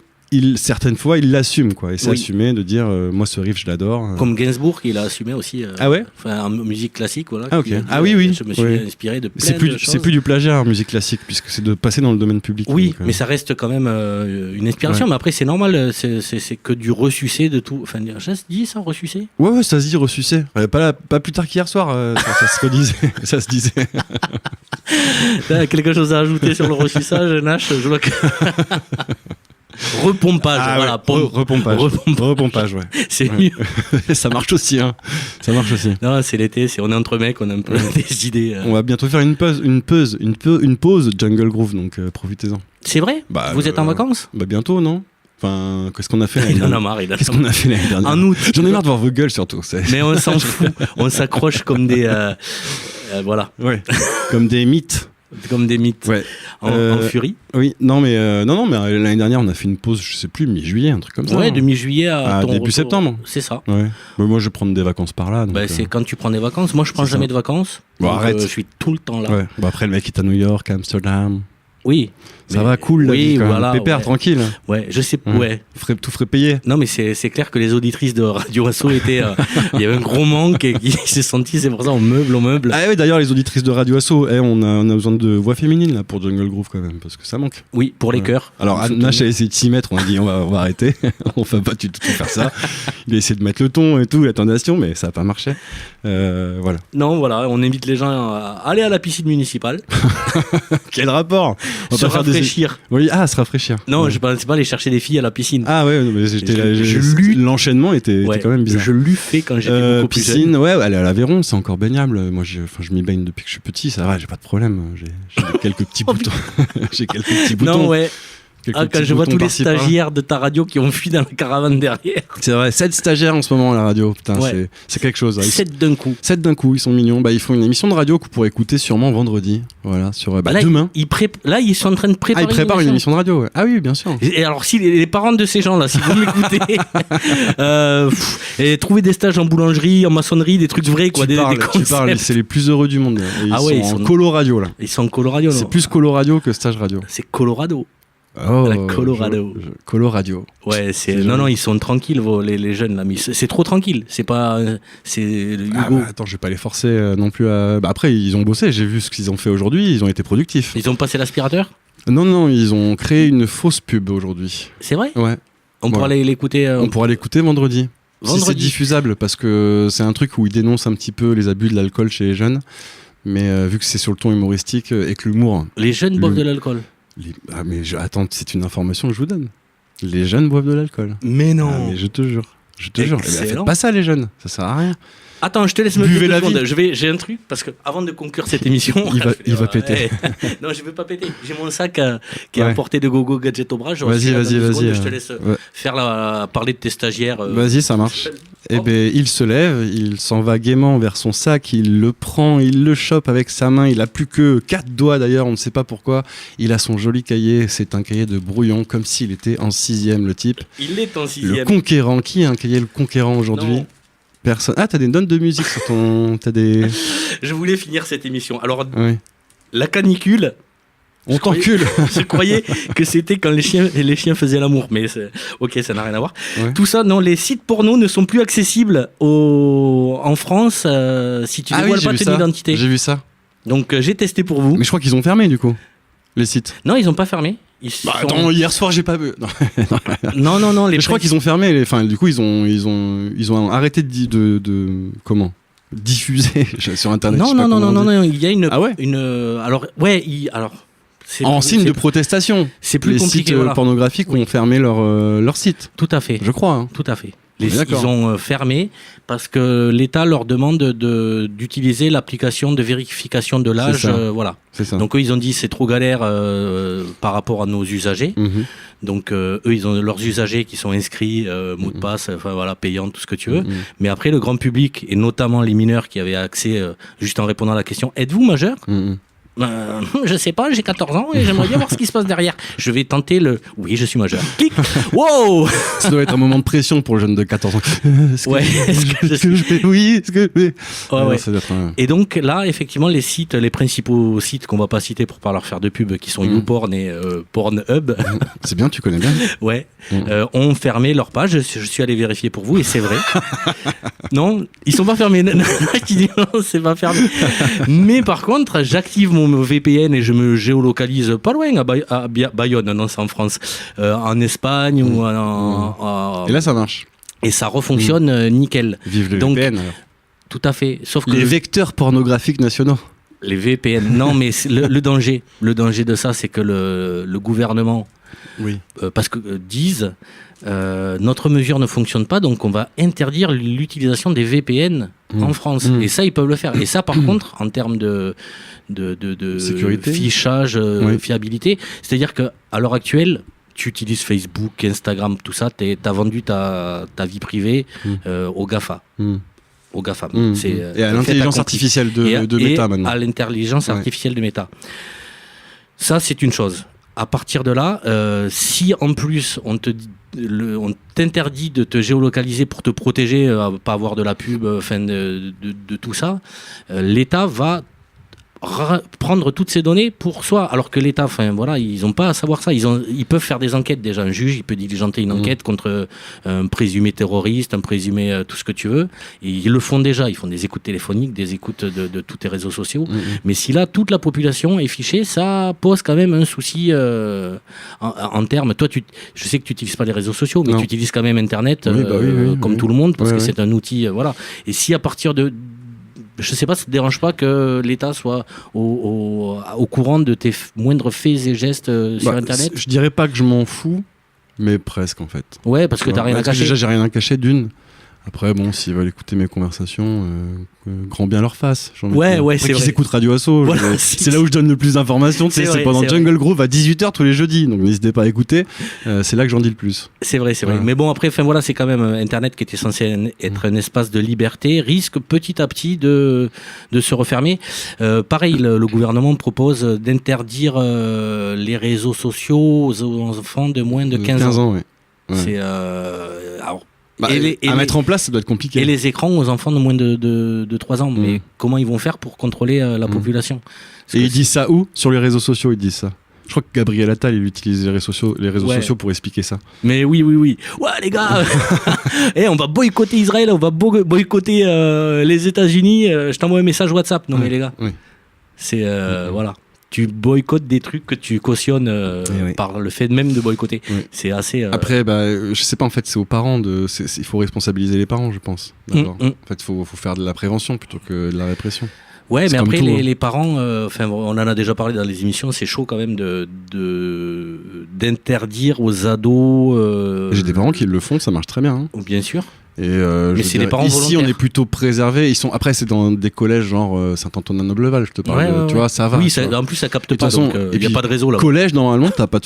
Speaker 2: certaines fois, il l'assume, quoi. Et c'est assumé de dire, moi, ce riff, je l'adore.
Speaker 1: Comme Gainsbourg, il a assumé aussi.
Speaker 2: Ah ouais?
Speaker 1: En musique classique, voilà.
Speaker 2: Ah, ok. Oui.
Speaker 1: Je me suis inspiré de plein de choses.
Speaker 2: C'est plus du plagiat en musique classique, puisque c'est de passer dans le domaine public.
Speaker 1: Oui, donc, mais ça reste quand même une inspiration. Mais après, c'est normal, c'est que du ressucé de tout. Enfin, ça se dit, ça, ressucé?
Speaker 2: Ouais, ça se dit ressucé. Pas plus tard qu'hier soir, ça se redisait. Ça se disait.
Speaker 1: T'as quelque chose à ajouter sur le ressuçage, Nash? Je vois que... Repompage, voilà.
Speaker 2: Repompage, ouais.
Speaker 1: C'est mieux.
Speaker 2: Ça marche aussi, hein. Ça marche aussi.
Speaker 1: Non, c'est l'été, on est entre mecs, on a un peu des idées.
Speaker 2: On va bientôt faire une pause Jungle Groove, donc profitez-en.
Speaker 1: C'est vrai? Vous êtes en vacances?
Speaker 2: Bientôt, non? Enfin, qu'est-ce qu'on a fait l'année
Speaker 1: dernière? Il en a marre.
Speaker 2: Qu'est-ce qu'on a fait l'année dernière?
Speaker 1: En août.
Speaker 2: J'en ai marre de voir vos gueules, surtout.
Speaker 1: Mais on s'en fout. On s'accroche comme des... voilà.
Speaker 2: Ouais. Comme des mythes.
Speaker 1: Comme des mythes.
Speaker 2: Ouais.
Speaker 1: En furie.
Speaker 2: Oui, non, mais l'année dernière, on a fait une pause, je sais plus, mi-juillet, un truc comme ça.
Speaker 1: Ouais, de mi-juillet à
Speaker 2: début septembre.
Speaker 1: C'est ça.
Speaker 2: Ouais. Mais moi, je vais prendre des vacances par là. Donc,
Speaker 1: c'est quand tu prends des vacances. Moi, je prends jamais de vacances.
Speaker 2: Bon, arrête.
Speaker 1: Je suis tout le temps là.
Speaker 2: Ouais. Après, le mec est à New York, à Amsterdam.
Speaker 1: Oui.
Speaker 2: Ça va, cool, la vie, quand même.
Speaker 1: Voilà,
Speaker 2: pépère, tranquille.
Speaker 1: Ouais, je sais,
Speaker 2: Tout ferait payer.
Speaker 1: Non, mais c'est clair que les auditrices de Radio Asso étaient... il y avait un gros manque et qui s'est senti, c'est pour ça, on meuble.
Speaker 2: Ah oui, d'ailleurs, les auditrices de Radio Asso, on a besoin de voix féminines là, pour Jungle Groove quand même, parce que ça manque.
Speaker 1: Oui, pour les chœurs.
Speaker 2: Alors, Nash a essayé de s'y mettre, on a dit on va arrêter, on va pas du tout faire ça. Il a essayé de mettre le ton et tout, l'intonation, mais ça n'a pas marché. Voilà.
Speaker 1: Non, voilà, on invite les gens à aller à la piscine municipale.
Speaker 2: Quel rapport?
Speaker 1: On va faire des...
Speaker 2: Oui, se rafraîchir.
Speaker 1: Non, je pensais pas aller chercher des filles à la piscine.
Speaker 2: Ah ouais, mais l'enchaînement était quand même bizarre.
Speaker 1: Je l'ai fait quand j'étais beaucoup plus jeune.
Speaker 2: Ouais, aller à l'Aveyron, c'est encore baignable. Moi, je m'y baigne depuis que je suis petit, ça va, j'ai pas de problème. J'ai quelques petits boutons. J'ai quelques petits boutons.
Speaker 1: Non, ouais. Quand je vois tous les stagiaires de ta radio qui ont fui dans la caravane derrière.
Speaker 2: C'est vrai, 7 stagiaires en ce moment à la radio. Putain, c'est quelque chose.
Speaker 1: 7 d'un coup.
Speaker 2: 7 d'un coup, ils sont mignons. Ils font une émission de radio que vous pourrez écouter sûrement vendredi. Voilà, sur
Speaker 1: là,
Speaker 2: demain.
Speaker 1: Là, ils sont en train de préparer.
Speaker 2: Ils préparent une émission de radio. Ouais. Ah oui, bien sûr.
Speaker 1: Et alors, si les parents de ces gens-là, si vous m'écoutez, et trouver des stages en boulangerie, en maçonnerie, des trucs vrais, quoi. Tu
Speaker 2: parles, c'est les plus heureux du monde. Et ils sont en colo radio là.
Speaker 1: Ils sont en colo radio.
Speaker 2: C'est plus colo radio que stage radio.
Speaker 1: C'est Colorado.
Speaker 2: Oh,
Speaker 1: la Colorado.
Speaker 2: Colorado.
Speaker 1: Ouais, non, ils sont tranquilles, les jeunes là, mais c'est trop tranquille. C'est pas, c'est Hugo.
Speaker 2: Attends, je vais pas les forcer non plus à. Après, ils ont bossé. J'ai vu ce qu'ils ont fait aujourd'hui. Ils ont été productifs.
Speaker 1: Ils ont passé l'aspirateur.
Speaker 2: Non, ils ont créé une fausse pub aujourd'hui.
Speaker 1: C'est vrai.
Speaker 2: Ouais.
Speaker 1: On pourra l'écouter.
Speaker 2: On pourra l'écouter vendredi. Si c'est diffusable, parce que c'est un truc où ils dénoncent un petit peu les abus de l'alcool chez les jeunes. Mais vu que c'est sur le ton humoristique et que l'humour.
Speaker 1: Les jeunes boivent de l'alcool.
Speaker 2: Attends, c'est une information que je vous donne. Les jeunes boivent de l'alcool.
Speaker 1: Mais non.
Speaker 2: Mais je te jure. Faites pas ça, les jeunes. Ça sert à rien.
Speaker 1: Attends, je te laisse me
Speaker 2: buvez la vie.
Speaker 1: J'ai un truc parce que avant de conclure cette émission,
Speaker 2: il va péter.
Speaker 1: Non, je vais pas péter. J'ai mon sac qui est à portée de Gogo Gadget au bras.
Speaker 2: Vas-y.
Speaker 1: Je te laisse parler de tes stagiaires.
Speaker 2: Vas-y, ça marche. Et il se lève, il s'en va gaiement vers son sac, il le prend, il le chope avec sa main, il a plus que 4 doigts d'ailleurs, on ne sait pas pourquoi. Il a son joli cahier, c'est un cahier de brouillon, comme s'il était en 6e le type.
Speaker 1: Il est en 6e.
Speaker 2: Le conquérant, qui a un cahier le conquérant aujourd'hui?
Speaker 1: Non.
Speaker 2: Personne. Ah, t'as des notes de musique sur ton...
Speaker 1: Je voulais finir cette émission. Alors,
Speaker 2: oui.
Speaker 1: La canicule...
Speaker 2: On t'encule.
Speaker 1: Je croyais que c'était quand les chiens faisaient l'amour, mais ok, ça n'a rien à voir.
Speaker 2: Ouais.
Speaker 1: Tout ça, non, les sites porno ne sont plus accessibles en France si tu dévoiles pas ton identité.
Speaker 2: J'ai vu ça.
Speaker 1: Donc j'ai testé pour vous.
Speaker 2: Mais je crois qu'ils ont fermé du coup, les sites.
Speaker 1: Non, ils n'ont pas fermé.
Speaker 2: Attends, hier soir j'ai pas vu.
Speaker 1: Non.
Speaker 2: Je crois qu'ils ont fermé. Enfin, du coup, ils ont arrêté de comment diffuser sur Internet.
Speaker 1: Non. Il y a une.
Speaker 2: Ah ouais.
Speaker 1: Alors.
Speaker 2: En signe de protestation.
Speaker 1: C'est plus compliqué.
Speaker 2: Les sites pornographiques ont fermé leur site.
Speaker 1: Tout à fait.
Speaker 2: Je crois. Hein.
Speaker 1: Tout à fait. Ils ont fermé parce que l'État leur demande d'utiliser l'application de vérification de l'âge. Voilà.
Speaker 2: C'est ça.
Speaker 1: Donc eux, ils ont dit c'est trop galère par rapport à nos usagers.
Speaker 2: Mm-hmm.
Speaker 1: Donc eux, ils ont leurs usagers qui sont inscrits, mot de passe, payant, tout ce que tu veux. Mm-hmm. Mais après, le grand public, et notamment les mineurs qui avaient accès, juste en répondant à la question, êtes-vous majeur ? Je sais pas, j'ai 14 ans et j'aimerais bien voir ce qui se passe derrière. Je vais tenter oui, je suis majeur. Clic. Wow.
Speaker 2: Ça doit être un moment de pression pour le jeune de 14 ans. Est-ce que je fais oui,
Speaker 1: ouais. Et donc là, effectivement, les principaux sites qu'on va pas citer pour pas leur faire de pub, qui sont YouPorn et Pornhub.
Speaker 2: C'est bien, tu connais bien.
Speaker 1: Ouais. Ont fermé leur page. Je suis allé vérifier pour vous et c'est vrai. Non, ils sont pas fermés. Je dis non, c'est pas fermé. Mais par contre, j'active mon VPN et je me géolocalise pas loin à Bayonne, non, c'est en France, en Espagne ou
Speaker 2: et là ça marche.
Speaker 1: Et ça refonctionne nickel.
Speaker 2: Vive le VPN alors.
Speaker 1: Tout à fait. Sauf que
Speaker 2: les vecteurs pornographiques nationaux.
Speaker 1: Les VPN, non, mais le danger de ça, c'est que le gouvernement, parce que disent notre mesure ne fonctionne pas, donc on va interdire l'utilisation des VPN en France. Et ça, ils peuvent le faire. Et ça, par contre, en termes de
Speaker 2: sécurité,
Speaker 1: fichage, fiabilité, c'est-à-dire qu'à l'heure actuelle, tu utilises Facebook, Instagram, tout ça, t'as vendu ta vie privée au GAFA. Au GAFA.
Speaker 2: Et à l'intelligence artificielle de Meta maintenant.
Speaker 1: À l'intelligence artificielle de Meta. Ça, c'est une chose. À partir de là, si en plus on t'interdit de te géolocaliser pour te protéger, pas avoir de la pub, de tout ça, l'État va prendre toutes ces données pour soi, alors que l'État, ils n'ont pas à savoir ça. Ils peuvent faire des enquêtes déjà. Un juge, il peut diligenter une enquête contre un présumé terroriste, un présumé tout ce que tu veux. Et ils le font déjà. Ils font des écoutes téléphoniques, des écoutes de tous tes réseaux sociaux. Mais si là, toute la population est fichée, ça pose quand même un souci en termes... Toi, je sais que tu n'utilises pas les réseaux sociaux, mais tu utilises quand même Internet comme tout le monde, parce que c'est un outil... voilà. Et si à partir de... Je sais pas, ça te dérange pas que l'État soit au courant de tes moindres faits et gestes sur Internet ?
Speaker 2: Je dirais pas que je m'en fous, mais presque en fait.
Speaker 1: Ouais, parce que t'as rien à cacher.
Speaker 2: Déjà, j'ai rien à cacher d'une. Après, bon, s'ils veulent écouter mes conversations, grand bien leur face.
Speaker 1: Ouais, c'est vrai.
Speaker 2: Qu'ils écoutent Radio Asso.
Speaker 1: Voilà,
Speaker 2: c'est là où je donne le plus d'informations. C'est pendant Jungle Groove à 18h tous les jeudis. Donc n'hésitez pas à écouter. C'est là que j'en dis le plus.
Speaker 1: C'est vrai. Voilà. Mais bon, après, c'est quand même Internet qui était censé être un espace de liberté, risque petit à petit de se refermer. Pareil, le gouvernement propose d'interdire les réseaux sociaux aux enfants de moins de 15
Speaker 2: ans.
Speaker 1: C'est
Speaker 2: à mettre en place, ça doit être compliqué.
Speaker 1: Et les écrans aux enfants de moins de 3 ans. Mais comment ils vont faire pour contrôler la population ?
Speaker 2: Et ils disent ça où ? Sur les réseaux sociaux, ils disent ça. Je crois que Gabriel Attal, il utilise les réseaux sociaux pour expliquer ça.
Speaker 1: Mais oui. Ouais, les gars, on va boycotter Israël, on va boycotter les États-Unis. Je t'envoie un message WhatsApp. Non, mais les gars, c'est... voilà. Tu boycottes des trucs que tu cautionnes par le fait même de boycotter. C'est assez...
Speaker 2: Après, je sais pas, en fait, c'est aux parents il faut responsabiliser les parents, je pense. En fait, il faut faire de la prévention plutôt que de la répression.
Speaker 1: Ouais,
Speaker 2: c'est
Speaker 1: mais
Speaker 2: comme
Speaker 1: après,
Speaker 2: tout, hein.
Speaker 1: les parents, on en a déjà parlé dans les émissions, c'est chaud quand même d'interdire aux ados.
Speaker 2: J'ai des parents qui le font, ça marche très bien. Hein.
Speaker 1: Bien sûr.
Speaker 2: Et
Speaker 1: mais c'est les parents
Speaker 2: ici,
Speaker 1: volontaires.
Speaker 2: on est plutôt préservés. Après, c'est dans des collèges genre Saint-Antonin-Nobleval, je te parle.
Speaker 1: Ouais,
Speaker 2: tu vois, ça va.
Speaker 1: Oui, en plus, ça capte
Speaker 2: de
Speaker 1: pas.
Speaker 2: toute façon,
Speaker 1: Donc, il n'y a pas de réseau là.
Speaker 2: Collège, normalement, t'as pas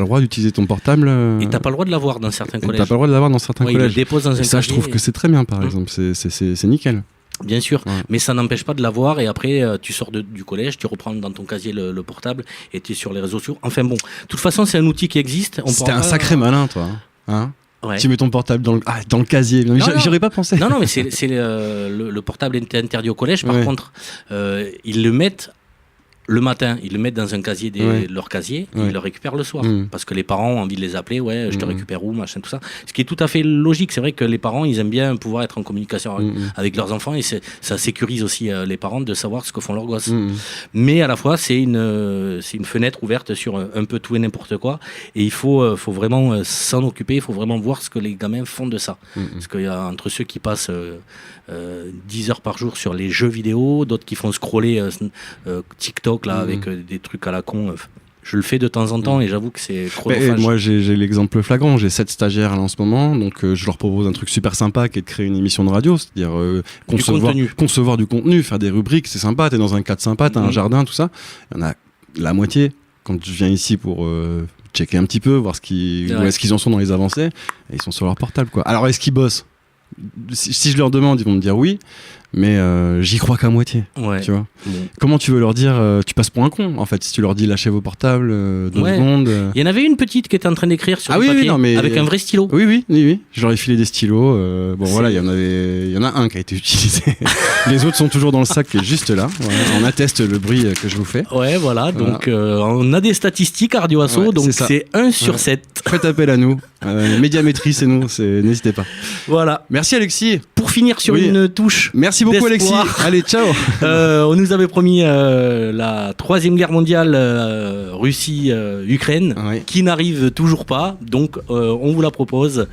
Speaker 2: le droit d'utiliser ton portable.
Speaker 1: Et t'as pas le droit de l'avoir dans certains collèges.
Speaker 2: T'as pas le droit de l'avoir dans certains
Speaker 1: Ils
Speaker 2: collèges.
Speaker 1: le déposent dans un
Speaker 2: Et ça, je trouve que c'est très bien, par exemple. C'est nickel.
Speaker 1: Bien sûr,
Speaker 2: Ouais.
Speaker 1: mais ça n'empêche pas de l'avoir et après tu sors du collège, tu reprends dans ton casier le portable et tu es sur les réseaux sociaux. Enfin bon, de toute façon c'est un outil qui existe.
Speaker 2: C'était un sacré malin toi. Hein
Speaker 1: ouais.
Speaker 2: Tu mets ton portable dans le casier. J'aurais pas pensé.
Speaker 1: Non, mais c'est le portable est interdit au collège. Par
Speaker 2: ouais.
Speaker 1: contre, ils le mettent le matin, ils le mettent dans un casier, leur casier, et ils le récupèrent le soir. Parce que les parents ont envie de les appeler, je te récupère où, machin, tout ça. Ce qui est tout à fait logique. C'est vrai que les parents, ils aiment bien pouvoir être en communication avec leurs enfants et ça sécurise aussi les parents de savoir ce que font leurs gosses. Mais à la fois, c'est une fenêtre ouverte sur un peu tout et n'importe quoi. Et il faut vraiment s'en occuper, il faut vraiment voir ce que les gamins font de ça. Parce qu'il y a entre ceux qui passent 10 heures par jour sur les jeux vidéo, d'autres qui font scroller TikTok là, avec des trucs à la con. Je le fais de temps en temps et j'avoue que c'est chronophage.
Speaker 2: Moi, j'ai l'exemple flagrant. J'ai 7 stagiaires là, en ce moment, donc je leur propose un truc super sympa qui est de créer une émission de radio, c'est-à-dire concevoir du contenu, faire des rubriques, c'est sympa. T'es dans un cadre sympa, t'as un jardin, tout ça. Il y en a la moitié quand je viens ici pour checker un petit peu, voir où est-ce qu'ils en sont dans les avancées. Et ils sont sur leur portable, quoi. Alors, est-ce qu'ils bossent ? Si je leur demande, ils vont me dire oui. Mais j'y crois qu'à moitié, tu vois. Comment tu veux leur dire tu passes pour un con, en fait, si tu leur dis lâchez vos portables 2 secondes.
Speaker 1: Il y en avait une petite qui était en train d'écrire sur le papier avec un vrai stylo.
Speaker 2: Oui. Je leur ai filé des stylos. Voilà, il y en a un qui a été utilisé. Les autres sont toujours dans le sac qui est juste là. Voilà. On atteste le bruit que je vous fais.
Speaker 1: Ouais, voilà. Donc on a des statistiques à Radio Asso, donc c'est 1 sur 7. Faites
Speaker 2: appel à nous. Médiamétrie, c'est nous. N'hésitez pas.
Speaker 1: Voilà.
Speaker 2: Merci Alexis.
Speaker 1: Pour finir sur une touche.
Speaker 2: Merci beaucoup Alexis. Allez, ciao.
Speaker 1: On nous avait promis la 3e guerre mondiale Russie-Ukraine qui n'arrive toujours pas. Donc on vous la propose.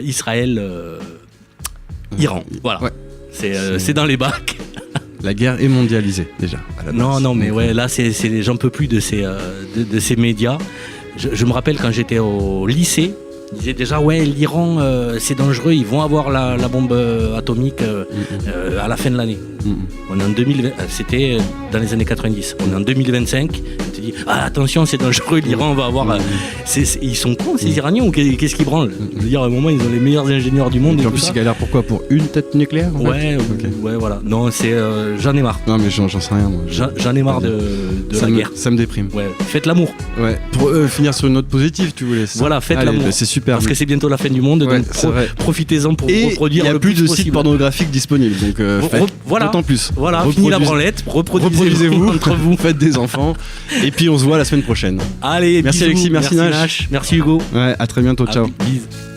Speaker 1: Israël-Iran. Voilà. Ouais. C'est dans les bacs.
Speaker 2: La guerre est mondialisée déjà.
Speaker 1: Non, mais là j'en peux plus de ces médias. Je me rappelle quand j'étais au lycée. Ils disaient déjà l'Iran c'est dangereux, ils vont avoir la bombe atomique à la fin de l'année. On est en 2020, c'était dans les années 90. On est en 2025. On te dit attention, c'est dangereux, l'Iran va avoir. Ils sont cons ces Iraniens ou qu'est-ce qu'ils branlent? Je veux dire, à un moment ils ont les meilleurs ingénieurs du monde.
Speaker 2: Et en plus ils galèrent pourquoi? Pour une tête nucléaire
Speaker 1: ouais, voilà. Non, j'en ai marre.
Speaker 2: Non mais j'en sais rien moi.
Speaker 1: J'en ai marre de la guerre.
Speaker 2: Ça me déprime.
Speaker 1: Ouais. Faites l'amour.
Speaker 2: Ouais. Pour finir sur une note positive, tu voulais.
Speaker 1: Voilà, faites l'amour.
Speaker 2: C'est super.
Speaker 1: Parce que c'est bientôt la fin du monde, donc profitez-en pour reproduire.
Speaker 2: Il n'y a
Speaker 1: le
Speaker 2: plus de
Speaker 1: possible.
Speaker 2: sites pornographiques disponibles, donc d'autant plus.
Speaker 1: Voilà, fini la branlette, reproduisez-vous entre vous.
Speaker 2: Faites des enfants, et puis on se voit la semaine prochaine.
Speaker 1: Allez,
Speaker 2: merci
Speaker 1: bisous,
Speaker 2: Alexis, merci Nash.
Speaker 1: Merci Hugo.
Speaker 2: Ouais, à très bientôt, ciao.
Speaker 1: Bisous.